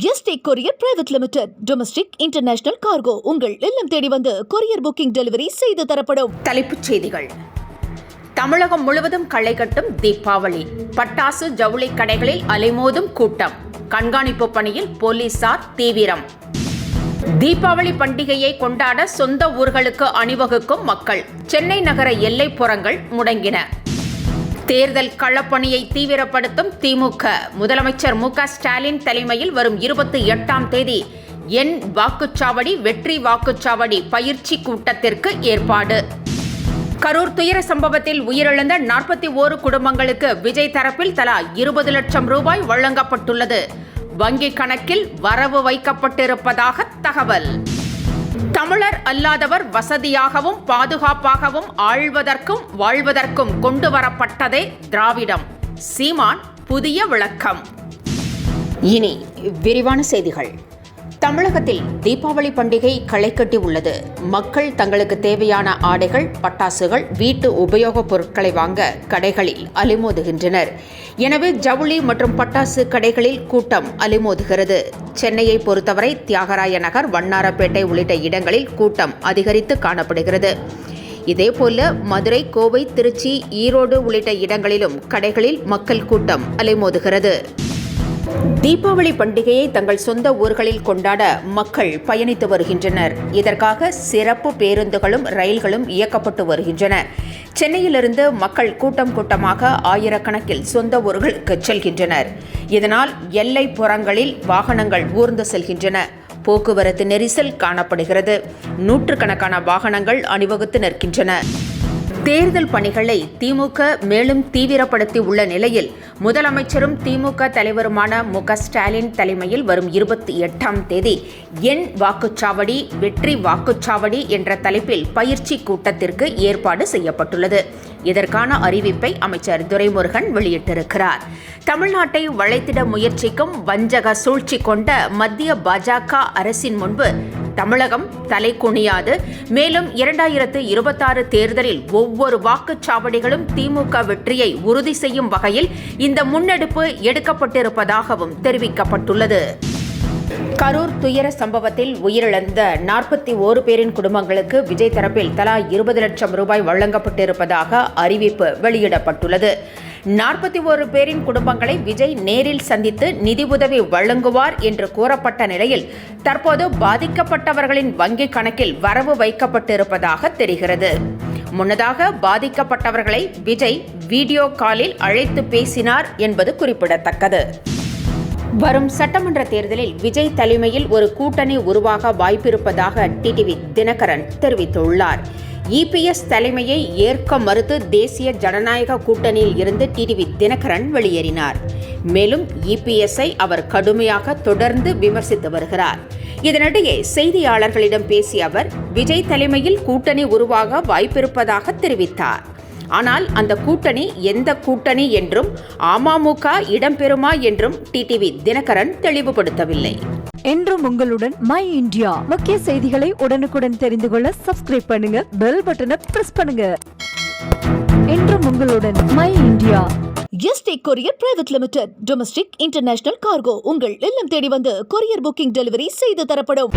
Yesterday courier private limited. Domestic international cargo உங்கள் இல்லம் தேடி வந்து கொரியர் புக்கிங் டெலிவரி செய்து தரப்படும். தலைப்புச் செய்திகள். தமிழகம் முழுவதும் களை கட்டும் தீபாவளி. பட்டாசு ஜவுளி கடைகளில் அலைமோதும் கூட்டம். கண்காணிப்பு பணியில் போலீசார் தீவிரம். தீபாவளி பண்டிகையை கொண்டாட சொந்த ஊர்களுக்கு அணிவகுக்கும் மக்கள். சென்னை நகர எல்லைப்புறங்கள் முடங்கின. தேர்தல் களப்பணியை தீவிரப்படுத்தும் திமுக. முதலமைச்சர் மு.க.ஸ்டாலின் தலைமையில் வரும் 28ஆம் தேதி என் வாக்குச்சாவடி வெற்றி வாக்குச்சாவடி பயிற்சி கூட்டத்திற்கு ஏற்பாடு. கரூர் துயர சம்பவத்தில் உயிரிழந்த 41 குடும்பங்களுக்கு விஜய் தரப்பில் தலா 20 லட்சம் ரூபாய் வழங்கப்பட்டுள்ளது. வங்கிக் கணக்கில் வரவு வைக்கப்பட்டிருப்பதாக தகவல். தமிழர் அல்லாதவர் வசதியாகவும் பாதுகாப்பாகவும் ஆழ்வதற்கும் வாழ்வதற்கும் கொண்டு வரப்பட்டதே திராவிடம். சீமான் புதிய விளக்கம். இனி விரிவான செய்திகள். தமிழகத்தில் தீபாவளி பண்டிகை களை கட்டி உள்ளது. மக்கள் தங்களுக்கு தேவையான ஆடைகள், பட்டாசுகள், வீட்டு உபயோகப் பொருட்களை வாங்க கடைகளில் அலைமோதுகின்றனர். எனவே ஜவுளி மற்றும் பட்டாசு கடைகளில் கூட்டம் அலைமோதுகிறது. சென்னையை பொறுத்தவரை தியாகராய நகர், வண்ணாரப்பேட்டை உள்ளிட்ட இடங்களில் கூட்டம் அதிகரித்து காணப்படுகிறது. இதேபோல மதுரை, கோவை, திருச்சி, ஈரோடு உள்ளிட்ட இடங்களிலும் கடைகளில் மக்கள் கூட்டம் அலைமோதுகிறது. தீபாவளி பண்டிகையை தங்கள் சொந்த ஊர்களில் கொண்டாட மக்கள் பயணித்து வருகின்றனர். இதற்காக சிறப்பு பேருந்துகளும் ரயில்களும் இயக்கப்பட்டு வருகின்றன. சென்னையிலிருந்து மக்கள் கூட்டம் கூட்டமாக ஆயிரக்கணக்கில் சொந்த ஊர்களுக்கு செல்கின்றனர். இதனால் எல்லைப்புறங்களில் வாகனங்கள் ஊர்ந்து செல்கின்றன. போக்குவரத்து நெரிசல் காணப்படுகிறது. நூற்றுக்கணக்கான வாகனங்கள் அணிவகுத்து நிற்கின்றன. தேர்தல் பணிகளை திமுக மேலும் தீவிரப்படுத்தி உள்ள நிலையில் முதலமைச்சரும் திமுக தலைவருமான மு.க.ஸ்டாலின் தலைமையில் வரும் 28ஆம் தேதி என் வாக்குச்சாவடி வெற்றி வாக்குச்சாவடி என்ற தலைப்பில் பயிற்சி கூட்டத்திற்கு ஏற்பாடு செய்யப்பட்டுள்ளது. இதற்கான அறிவிப்பை அமைச்சர் துரைமுருகன் வெளியிட்டிருக்கிறார். தமிழ்நாட்டை வளைத்திட முயற்சிக்கும் வஞ்சக சூழ்ச்சி கொண்ட மத்திய பாஜக அரசின் முன்பு தமிழகம் தலை குனியாது. மேலும் 2026 தேர்தலில் ஒவ்வொரு வாக்குச்சாவடிகளும் திமுக வெற்றியை உறுதி செய்யும் வகையில் இந்த முன்னெடுப்பு எடுக்கப்பட்டிருப்பதாகவும் தெரிவிக்கப்பட்டுள்ளது. கரூர் துயர சம்பவத்தில் உயிரிழந்த 41 பேரின் குடும்பங்களுக்கு விஜய் தரப்பில் தலா 20 லட்சம் ரூபாய் வழங்கப்பட்டிருப்பதாக அறிவிப்பு வெளியிடப்பட்டுள்ளது. 41 பேரின் குடும்பங்களை விஜய் நேரில் சந்தித்து நிதி உதவி வழங்குவார் என்று கூறப்பட்ட நிலையில் தற்போது பாதிக்கப்பட்டவர்களின் வங்கிக் கணக்கில் வரவு வைக்கப்பட்டிருப்பதாக தெரிகிறது. முன்னதாக பாதிக்கப்பட்டவர்களை விஜய் வீடியோ காலில் அழைத்து பேசினார் என்பது குறிப்பிடத்தக்கது. வரும் சட்டமன்ற தேர்தலில் விஜய் தலைமையில் ஒரு கூட்டணி உருவாக வாய்ப்பிருப்பதாக டிடிவி தினகரன் தெரிவித்துள்ளார். இபிஎஸ் தலைமையை ஏற்க மறுத்து தேசிய ஜனநாயக கூட்டணியில் இருந்து டிடிவி தினகரன் வெளியேறினார். மேலும் இபிஎஸ்ஐ அவர் கடுமையாக தொடர்ந்து விமர்சித்து வருகிறார். இதனிடையே செய்தியாளர்களிடம் பேசிய அவர் விஜய் தலைமையில் கூட்டணி உருவாக வாய்ப்பிருப்பதாக தெரிவித்தார். ஆனால் அந்த கூட்டணி எந்த கூட்டணி என்றும் அமமுக இடம்பெறுமா என்றும் டிடிவி தினகரன் தெளிவுபடுத்தவில்லை. என்றும் உங்களுடன் மை இந்தியா. முக்கிய செய்திகளை உடனுக்குடன் தெரிந்து கொள்ள சப்ஸ்கிரைப் பண்ணுங்க, பெல் பட்டனை பிரஸ் பண்ணுங்க. என்றும் உங்களுடன் my India. Yesterday courier private limited. Domestic international cargo உங்கள் இல்லம் தேடி வந்து கொரியர் புக்கிங் டெலிவரி செய்து தரப்படும்.